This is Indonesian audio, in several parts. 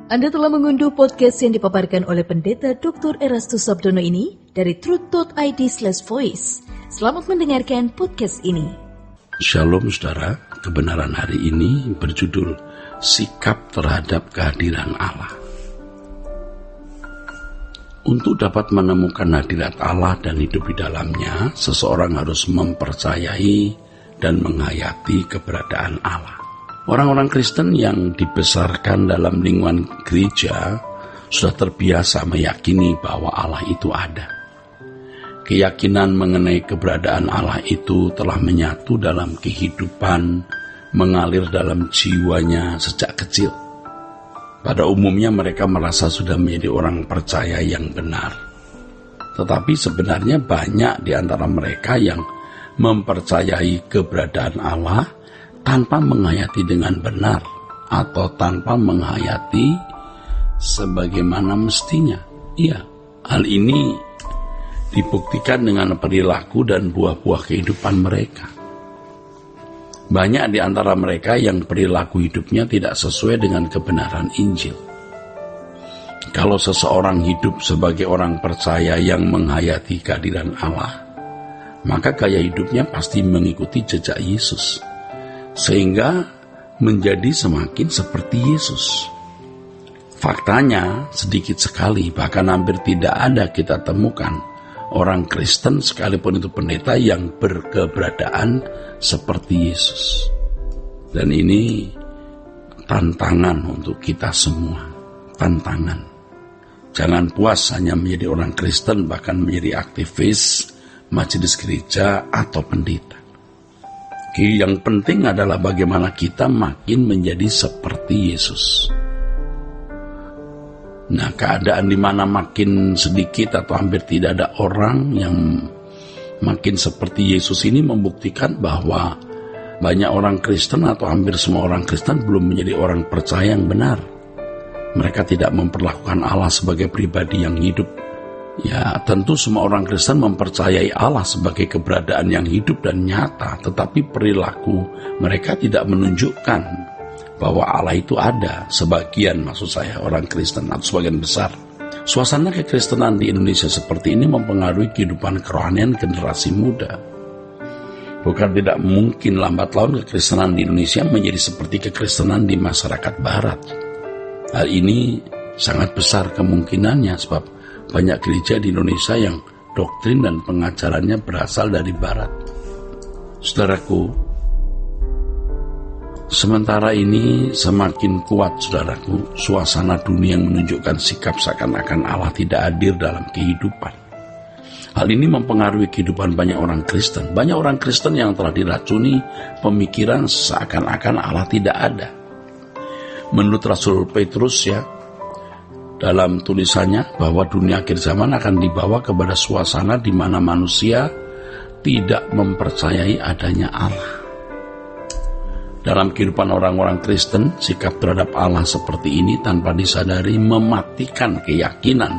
Anda telah mengunduh podcast yang dipaparkan oleh Pendeta Dr. Erastus Sabdono ini dari truth.id/voice. Selamat mendengarkan podcast ini. Shalom saudara, kebenaran hari ini berjudul Sikap terhadap kehadiran Allah. Untuk dapat menemukan hadirat Allah dan hidup di dalamnya, seseorang harus mempercayai dan menghayati keberadaan Allah. Orang-orang Kristen yang dibesarkan dalam lingkungan gereja sudah terbiasa meyakini bahwa Allah itu ada. Keyakinan mengenai keberadaan Allah itu telah menyatu dalam kehidupan, mengalir dalam jiwanya sejak kecil. Pada umumnya mereka merasa sudah menjadi orang percaya yang benar. Tetapi sebenarnya banyak di antara mereka yang mempercayai keberadaan Allah tanpa menghayati dengan benar atau tanpa menghayati sebagaimana mestinya. Iya, hal ini dibuktikan dengan perilaku dan buah-buah kehidupan mereka. Banyak di antara mereka yang perilaku hidupnya tidak sesuai dengan kebenaran Injil. Kalau seseorang hidup sebagai orang percaya yang menghayati kehadiran Allah, maka gaya hidupnya pasti mengikuti jejak Yesus, sehingga menjadi semakin seperti Yesus. Faktanya sedikit sekali, bahkan hampir tidak ada kita temukan orang Kristen sekalipun itu pendeta yang berkeberadaan seperti Yesus. Dan ini tantangan untuk kita semua, tantangan. Jangan puas hanya menjadi orang Kristen, bahkan menjadi aktivis, majelis gereja atau pendeta. Yang penting adalah bagaimana kita makin menjadi seperti Yesus. Nah, keadaan di mana makin sedikit atau hampir tidak ada orang yang makin seperti Yesus ini membuktikan bahwa banyak orang Kristen atau hampir semua orang Kristen belum menjadi orang percaya yang benar. Mereka tidak memperlakukan Allah sebagai pribadi yang hidup. Ya, tentu semua orang Kristen mempercayai Allah sebagai keberadaan yang hidup dan nyata, tetapi perilaku mereka tidak menunjukkan bahwa Allah itu ada. Sebagian, maksud saya, orang Kristen atau sebagian besar. Suasana kekristenan di Indonesia seperti ini mempengaruhi kehidupan kerohanian generasi muda. Bukan tidak mungkin lambat laun kekristenan di Indonesia menjadi seperti kekristenan di masyarakat barat. Hal ini sangat besar kemungkinannya sebab banyak gereja di Indonesia yang doktrin dan pengajarannya berasal dari barat. Saudaraku, sementara ini semakin kuat, saudaraku, suasana dunia yang menunjukkan sikap seakan-akan Allah tidak hadir dalam kehidupan. Hal ini mempengaruhi kehidupan banyak orang Kristen. Banyak orang Kristen yang telah diracuni pemikiran seakan-akan Allah tidak ada. Menurut Rasul Petrus dalam tulisannya bahwa dunia akhir zaman akan dibawa kepada suasana di mana manusia tidak mempercayai adanya Allah. Dalam kehidupan orang-orang Kristen, sikap terhadap Allah seperti ini tanpa disadari mematikan keyakinan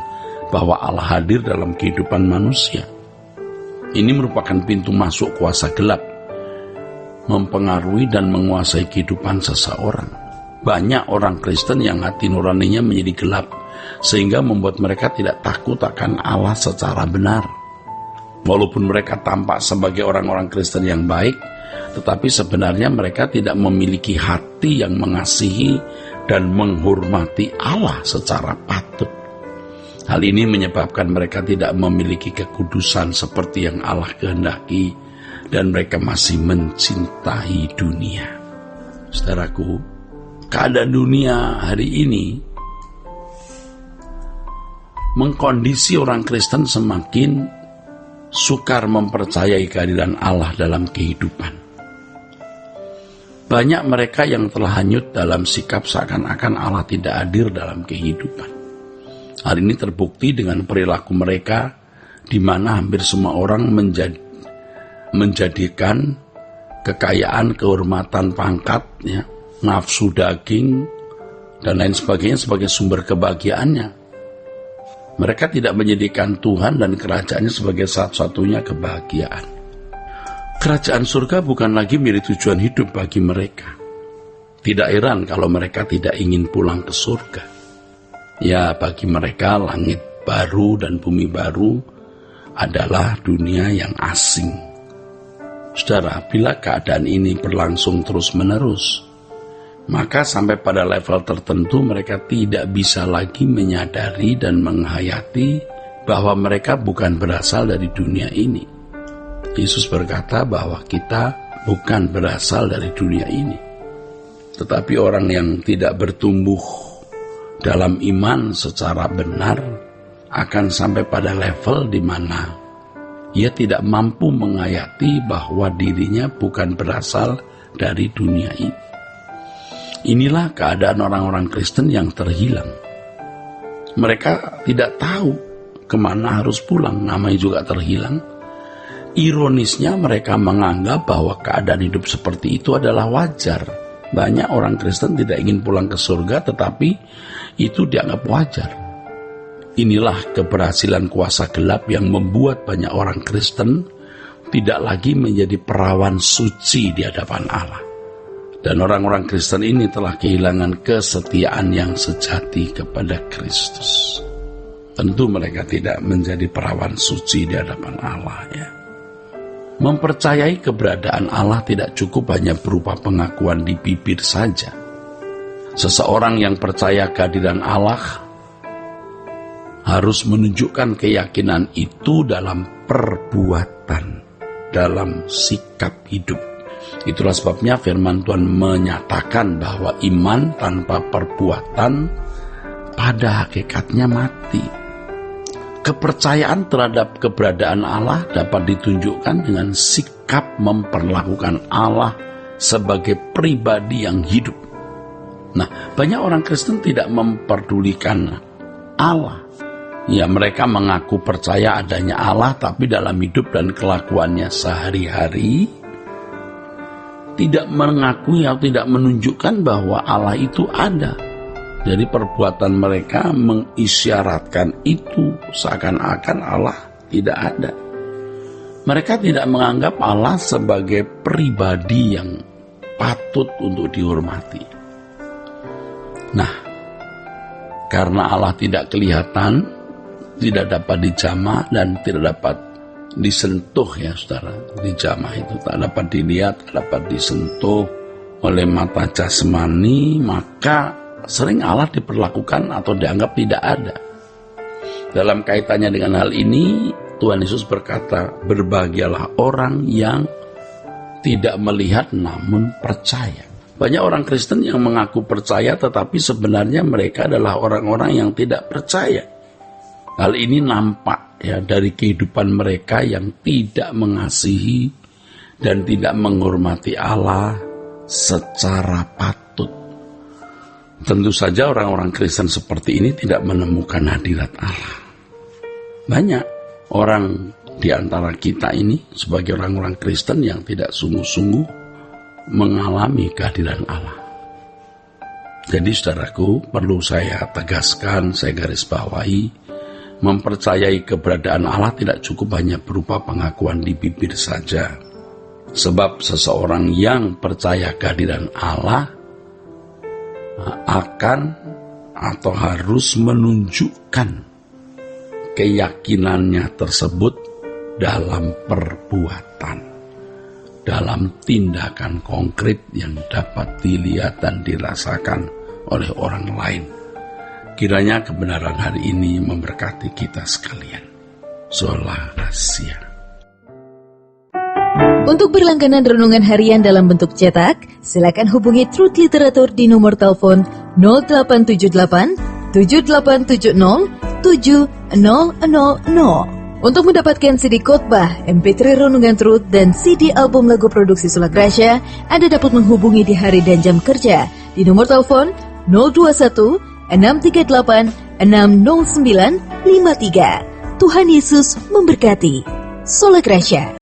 bahwa Allah hadir dalam kehidupan manusia. Ini merupakan pintu masuk kuasa gelap, mempengaruhi dan menguasai kehidupan seseorang. Banyak orang Kristen yang hati nuraninya menjadi gelap, sehingga membuat mereka tidak takut akan Allah secara benar. Walaupun mereka tampak sebagai orang-orang Kristen yang baik, tetapi sebenarnya mereka tidak memiliki hati yang mengasihi dan menghormati Allah secara patut. Hal ini menyebabkan mereka tidak memiliki kekudusan seperti yang Allah kehendaki, dan mereka masih mencintai dunia. Saudaraku, keadaan dunia hari ini mengkondisi orang Kristen semakin sukar mempercayai kehadiran Allah dalam kehidupan. Banyak mereka yang telah hanyut dalam sikap seakan-akan Allah tidak hadir dalam kehidupan. Hal ini terbukti dengan perilaku mereka, di mana hampir semua orang menjadikan kekayaan, kehormatan, pangkat, nafsu daging, dan lain sebagainya sebagai sumber kebahagiaannya. Mereka tidak menjadikan Tuhan dan kerajaannya sebagai satu-satunya kebahagiaan. Kerajaan surga bukan lagi menjadi tujuan hidup bagi mereka. Tidak heran kalau mereka tidak ingin pulang ke surga. Ya, bagi mereka langit baru dan bumi baru adalah dunia yang asing. Saudara, bila keadaan ini berlangsung terus-menerus, maka sampai pada level tertentu mereka tidak bisa lagi menyadari dan menghayati bahwa mereka bukan berasal dari dunia ini. Yesus berkata bahwa kita bukan berasal dari dunia ini. Tetapi orang yang tidak bertumbuh dalam iman secara benar akan sampai pada level di mana ia tidak mampu menghayati bahwa dirinya bukan berasal dari dunia ini. Inilah keadaan orang-orang Kristen yang terhilang. Mereka tidak tahu kemana harus pulang, namanya juga terhilang. Ironisnya mereka menganggap bahwa keadaan hidup seperti itu adalah wajar. Banyak orang Kristen tidak ingin pulang ke surga, tetapi itu dianggap wajar. Inilah keberhasilan kuasa gelap yang membuat banyak orang Kristen tidak lagi menjadi perawan suci di hadapan Allah. Dan orang-orang Kristen ini telah kehilangan kesetiaan yang sejati kepada Kristus. Tentu mereka tidak menjadi perawan suci di hadapan Allah, ya. Mempercayai keberadaan Allah tidak cukup hanya berupa pengakuan di bibir saja. Seseorang yang percaya kehadiran Allah harus menunjukkan keyakinan itu dalam perbuatan, dalam sikap hidup. Itulah sebabnya firman Tuhan menyatakan bahwa iman tanpa perbuatan pada hakikatnya mati. Kepercayaan terhadap keberadaan Allah dapat ditunjukkan dengan sikap memperlakukan Allah sebagai pribadi yang hidup. Nah, banyak orang Kristen tidak memperdulikan Allah. Ya, mereka mengaku percaya adanya Allah, tapi dalam hidup dan kelakuannya sehari-hari tidak mengakui atau tidak menunjukkan bahwa Allah itu ada. Jadi perbuatan mereka mengisyaratkan itu, seakan-akan Allah tidak ada. Mereka tidak menganggap Allah sebagai pribadi yang patut untuk dihormati. Nah, karena Allah tidak kelihatan, tidak dapat dijamah dan tidak dapat disentuh, ya saudara. Dijamah itu tak dapat dilihat, tak dapat disentuh oleh mata jasmani, maka sering Allah diperlakukan atau dianggap tidak ada. Dalam kaitannya dengan hal ini, Tuhan Yesus berkata, berbahagialah orang yang tidak melihat namun percaya. Banyak orang Kristen yang mengaku percaya, tetapi sebenarnya mereka adalah orang-orang yang tidak percaya. Hal ini nampak, ya, dari kehidupan mereka yang tidak mengasihi dan tidak menghormati Allah secara patut. Tentu saja orang-orang Kristen seperti ini tidak menemukan hadirat Allah. Banyak orang di antara kita ini sebagai orang-orang Kristen yang tidak sungguh-sungguh mengalami kehadiran Allah. Jadi saudaraku, perlu saya tegaskan, saya garis bawahi, mempercayai keberadaan Allah tidak cukup hanya berupa pengakuan di bibir saja. Sebab seseorang yang percaya kehadiran Allah akan atau harus menunjukkan keyakinannya tersebut dalam perbuatan, dalam tindakan konkret yang dapat dilihat dan dirasakan oleh orang lain. Kiranya kebenaran hari ini memberkati kita sekalian. Sola Gracia. Untuk berlangganan renungan harian dalam bentuk cetak, silakan hubungi Truth Literatur di nomor telepon 0878 7870 7000. Untuk mendapatkan CD khotbah, MP3 renungan Truth, dan CD album lagu produksi Sola Gracia, Anda dapat menghubungi di hari dan jam kerja di nomor telepon 021 638 60953. Tuhan Yesus memberkati. Sola Gracia.